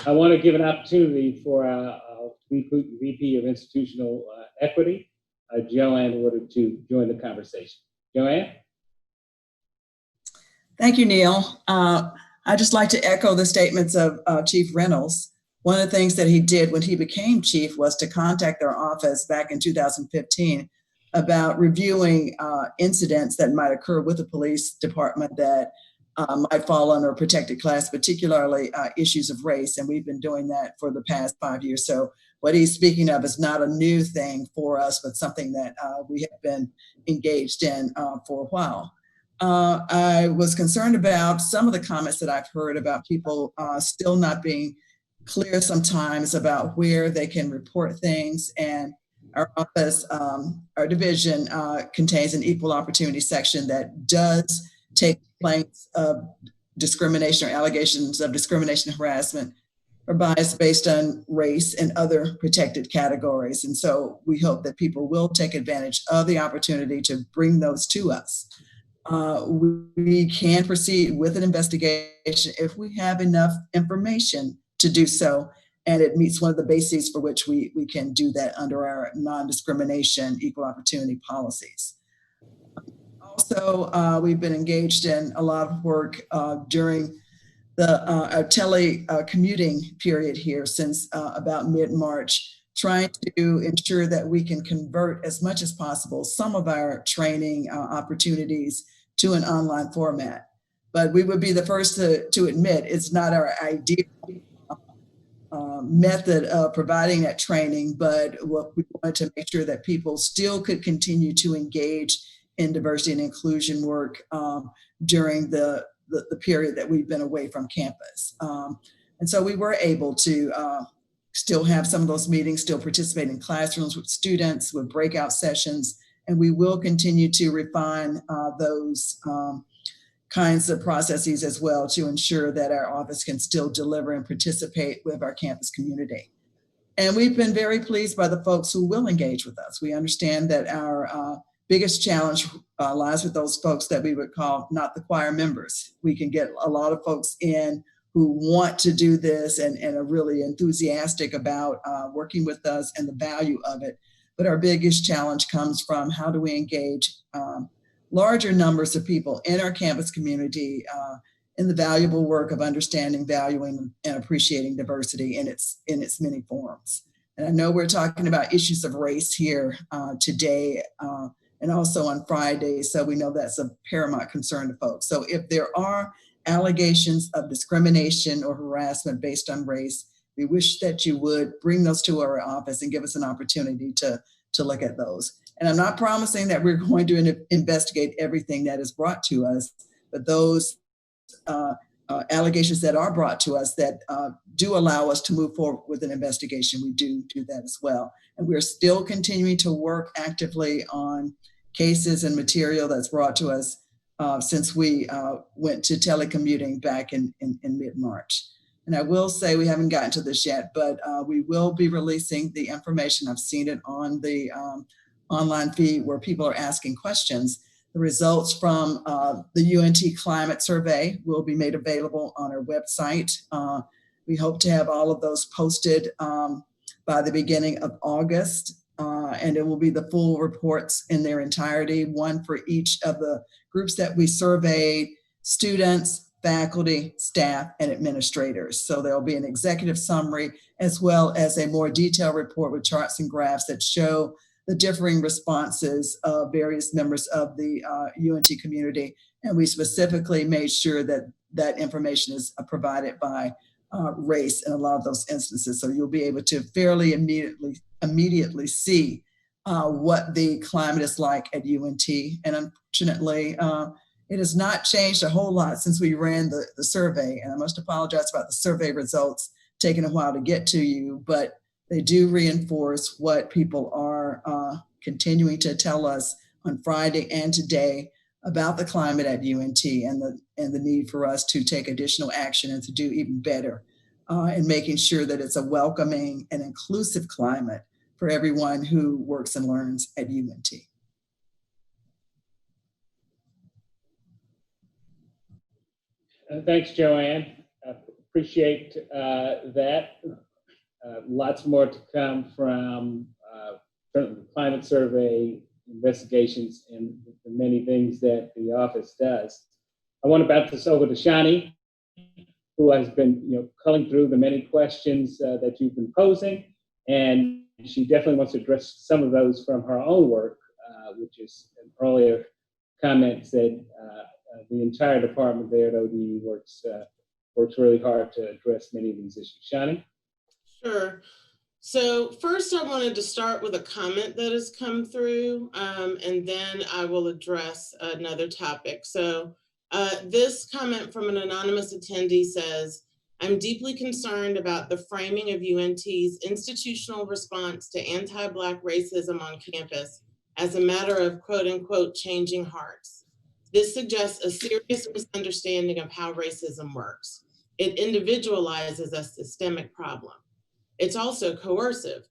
I want to give an opportunity for our VP of Institutional Equity, Joanne Woodard, to join the conversation. Joanne? Thank you, Neil. I'd just like to echo the statements of Chief Reynolds. One of the things that he did when he became chief was to contact our office back in 2015 about reviewing incidents that might occur with the police department that might fall under a protected class, particularly issues of race. And we've been doing that for the past 5 years. So what he's speaking of is not a new thing for us, but something that we have been engaged in for a while. I was concerned about some of the comments that I've heard about people still not being clear sometimes about where they can report things. And our office, our division contains an equal opportunity section that does take complaints of discrimination or allegations of discrimination, harassment, or bias based on race and other protected categories. And so we hope that people will take advantage of the opportunity to bring those to us. We can proceed with an investigation if we have enough information to do so, and it meets one of the bases for which we can do that under our non-discrimination equal opportunity policies. Also, we've been engaged in a lot of work during our telecommuting period here since about mid-March, trying to ensure that we can convert as much as possible some of our training opportunities to an online format. But we would be the first to admit it's not our ideal method of providing that training, but what we wanted to make sure that people still could continue to engage in diversity and inclusion work during the period that we've been away from campus. And so we were able to still have some of those meetings, still participate in classrooms with students, with breakout sessions, and we will continue to refine those kinds of processes as well to ensure that our office can still deliver and participate with our campus community. And we've been very pleased by the folks who will engage with us. We understand that our biggest challenge lies with those folks that we would call not the choir members. We can get a lot of folks in who want to do this and are really enthusiastic about working with us and the value of it. But our biggest challenge comes from how do we engage larger numbers of people in our campus community in the valuable work of understanding, valuing, and appreciating diversity in its many forms. And I know we're talking about issues of race here today and also on Friday, so we know that's a paramount concern to folks. So if there are allegations of discrimination or harassment based on race, we wish that you would bring those to our office and give us an opportunity to look at those. And I'm not promising that we're going to investigate everything that is brought to us, but those allegations that are brought to us that do allow us to move forward with an investigation, we do that as well. And we're still continuing to work actively on cases and material that's brought to us since we went to telecommuting back in mid-March. And I will say we haven't gotten to this yet, but we will be releasing the information. I've seen it on the online feed where people are asking questions. The results from the UNT climate survey will be made available on our website. We hope to have all of those posted by the beginning of August. And it will be the full reports in their entirety, one for each of the groups that we surveyed: students, faculty, staff, and administrators. So there'll be an executive summary as well as a more detailed report with charts and graphs that show the differing responses of various members of the UNT community. And we specifically made sure that that information is provided by race in a lot of those instances. So you'll be able to fairly immediately see what the climate is like at UNT. And unfortunately, it has not changed a whole lot since we ran the survey. And I must apologize about the survey results taking a while to get to you, but they do reinforce what people are continuing to tell us on Friday and today about the climate at UNT and the need for us to take additional action and to do even better in making sure that it's a welcoming and inclusive climate for everyone who works and learns at UNT. Thanks, Joanne. appreciate that. Lots more to come from the climate survey investigations and the many things that the office does. I want to bounce this over to Shani, who has been culling through the many questions that you've been posing, and she definitely wants to address some of those from her own work, which is an earlier comment said the entire department there at ODE works really hard to address many of these issues. Shani? Sure. So first I wanted to start with a comment that has come through, and then I will address another topic. So this comment from an anonymous attendee says, I'm deeply concerned about the framing of UNT's institutional response to anti-Black racism on campus as a matter of quote unquote changing hearts. This suggests a serious misunderstanding of how racism works. It individualizes a systemic problem. It's also coercive.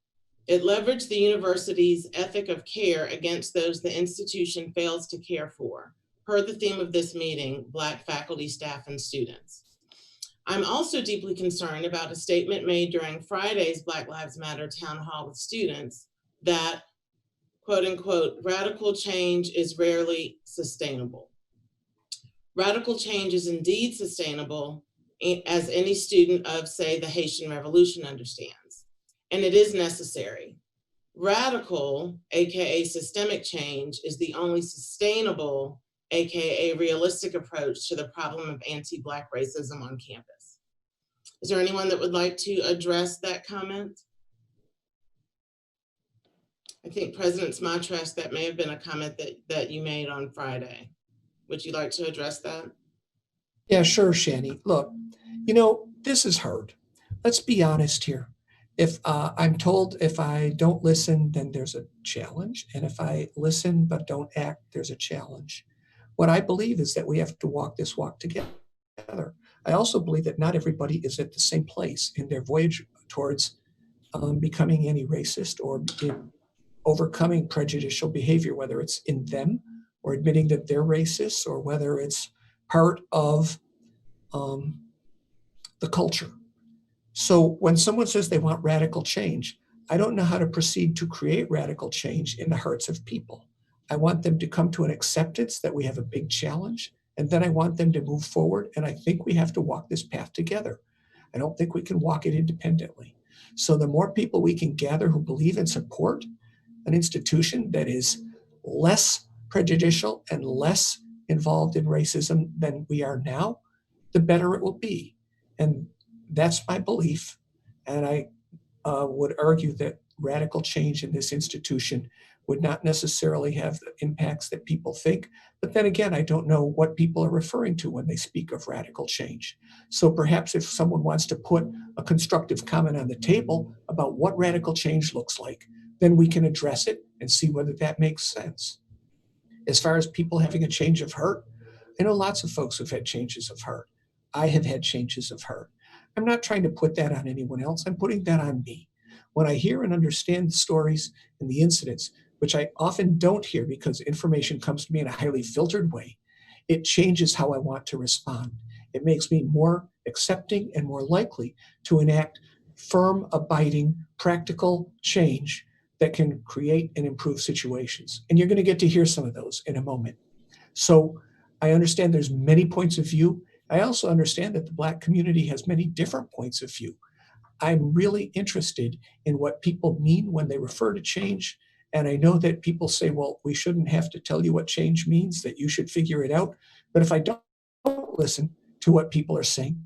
It leveraged the university's ethic of care against those the institution fails to care for, per the theme of this meeting, Black faculty, staff, and students. I'm also deeply concerned about a statement made during Friday's Black Lives Matter town hall with students that, quote unquote, radical change is rarely sustainable. Radical change is indeed sustainable, as any student of, say, the Haitian Revolution understands, and it is necessary. Radical, AKA systemic change, is the only sustainable, AKA realistic approach to the problem of anti-Black racism on campus. Is there anyone that would like to address that comment? I think President Smatras, that may have been a comment that you made on Friday. Would you like to address that? Yeah, sure, Shani. Look, this is hard. Let's be honest here. If I'm told if I don't listen, then there's a challenge. And if I listen but don't act, there's a challenge. What I believe is that we have to walk this walk together. I also believe that not everybody is at the same place in their voyage towards becoming anti-racist or overcoming prejudicial behavior, whether it's in them or admitting that they're racist or whether it's part of the culture. So when someone says they want radical change, I don't know how to proceed to create radical change in the hearts of people. I want them to come to an acceptance that we have a big challenge, and then I want them to move forward, and I think we have to walk this path together. I don't think we can walk it independently. So the more people we can gather who believe and support an institution that is less prejudicial and less involved in racism than we are now, the better it will be. And that's my belief. And I would argue that radical change in this institution would not necessarily have the impacts that people think. But then again, I don't know what people are referring to when they speak of radical change. So perhaps if someone wants to put a constructive comment on the table about what radical change looks like, then we can address it and see whether that makes sense. As far as people having a change of heart, I know lots of folks who've had changes of heart. I have had changes of heart. I'm not trying to put that on anyone else. I'm putting that on me. When I hear and understand the stories and the incidents, which I often don't hear because information comes to me in a highly filtered way, it changes how I want to respond. It makes me more accepting and more likely to enact firm, abiding, practical change that can create and improve situations. And you're going to get to hear some of those in a moment. So I understand there's many points of view. I also understand that the Black community has many different points of view. I'm really interested in what people mean when they refer to change. And I know that people say, well, we shouldn't have to tell you what change means, that you should figure it out. But if I don't listen to what people are saying,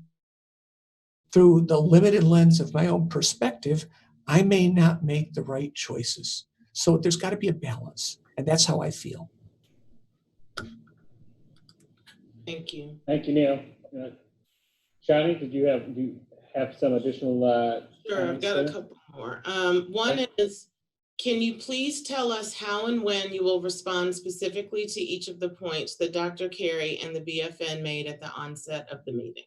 through the limited lens of my own perspective, I may not make the right choices. So there's got to be a balance. And that's how I feel. Thank you. Thank you, Neil. Shani, did you have some additional? Sure, I've got a couple more. One is, can you please tell us how and when you will respond specifically to each of the points that Dr. Carey and the BFN made at the onset of the meeting?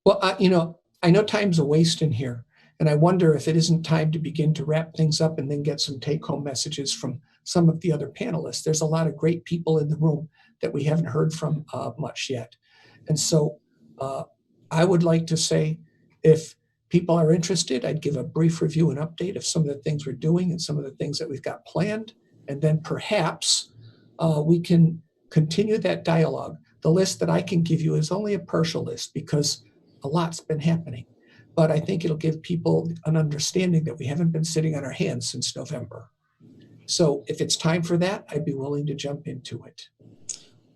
Well, I know time's a waste in here, and I wonder if it isn't time to begin to wrap things up and then get some take-home messages from some of the other panelists. There's a lot of great people in the room, that we haven't heard from much yet. And so I would like to say, if people are interested, I'd give a brief review and update of some of the things we're doing and some of the things that we've got planned. And then perhaps we can continue that dialogue. The list that I can give you is only a partial list because a lot's been happening. But I think it'll give people an understanding that we haven't been sitting on our hands since November. So if it's time for that, I'd be willing to jump into it.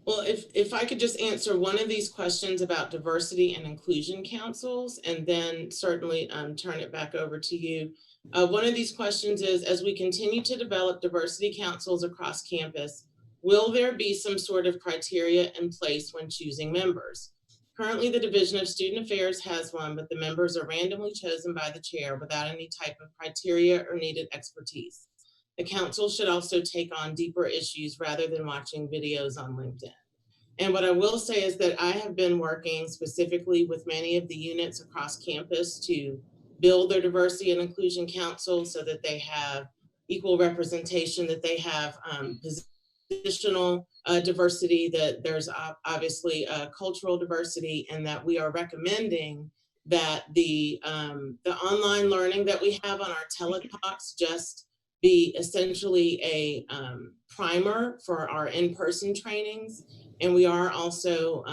Well, if I could just answer one of these questions about diversity and inclusion councils, and then certainly turn it back over to you. One of these questions is, as we continue to develop diversity councils across campus, will there be some sort of criteria in place when choosing members? Currently, the Division of Student Affairs has one, but the members are randomly chosen by the chair without any type of criteria or needed expertise. The council should also take on deeper issues rather than watching videos on LinkedIn. And what I will say is that I have been working specifically with many of the units across campus to build their diversity and inclusion council so that they have equal representation, that they have positional diversity, that there's obviously cultural diversity, and that we are recommending that the online learning that we have on our teletalks just be essentially a primer for our in-person trainings. And we are also,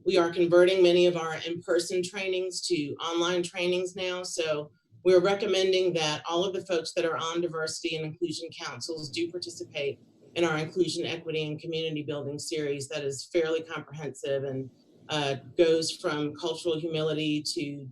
we are converting many of our in-person trainings to online trainings now. So we're recommending that all of the folks that are on diversity and inclusion councils do participate in our inclusion, equity, and community building series that is fairly comprehensive and goes from cultural humility to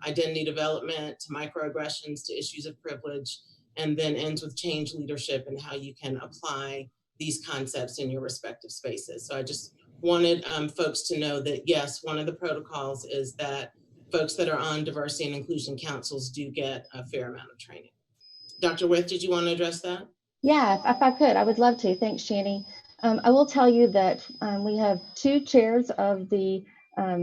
identity development, to microaggressions, to issues of privilege, and then ends with change leadership and how you can apply these concepts in your respective spaces. So I just wanted folks to know that, yes, one of the protocols is that folks that are on diversity and inclusion councils do get a fair amount of training. Dr. With, did you want to address that? Yeah, if I could, I would love to. Thanks, Shani. I will tell you that we have 2 chairs of the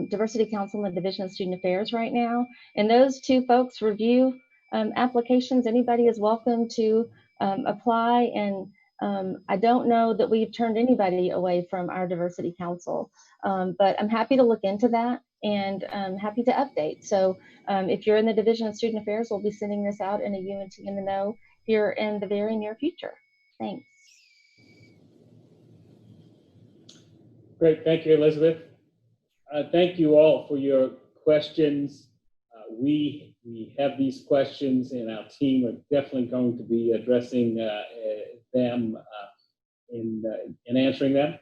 Diversity Council and the Division of Student Affairs right now, and those 2 folks review applications. Anybody is welcome to apply, and I don't know that we've turned anybody away from our Diversity Council, but I'm happy to look into that and I'm happy to update. So if you're in the Division of Student Affairs, we'll be sending this out in a UNT in the Know here in the very near future. Thanks. Great, thank you, Elizabeth. Thank you all for your questions. We have these questions, and our team are definitely going to be addressing them in answering them.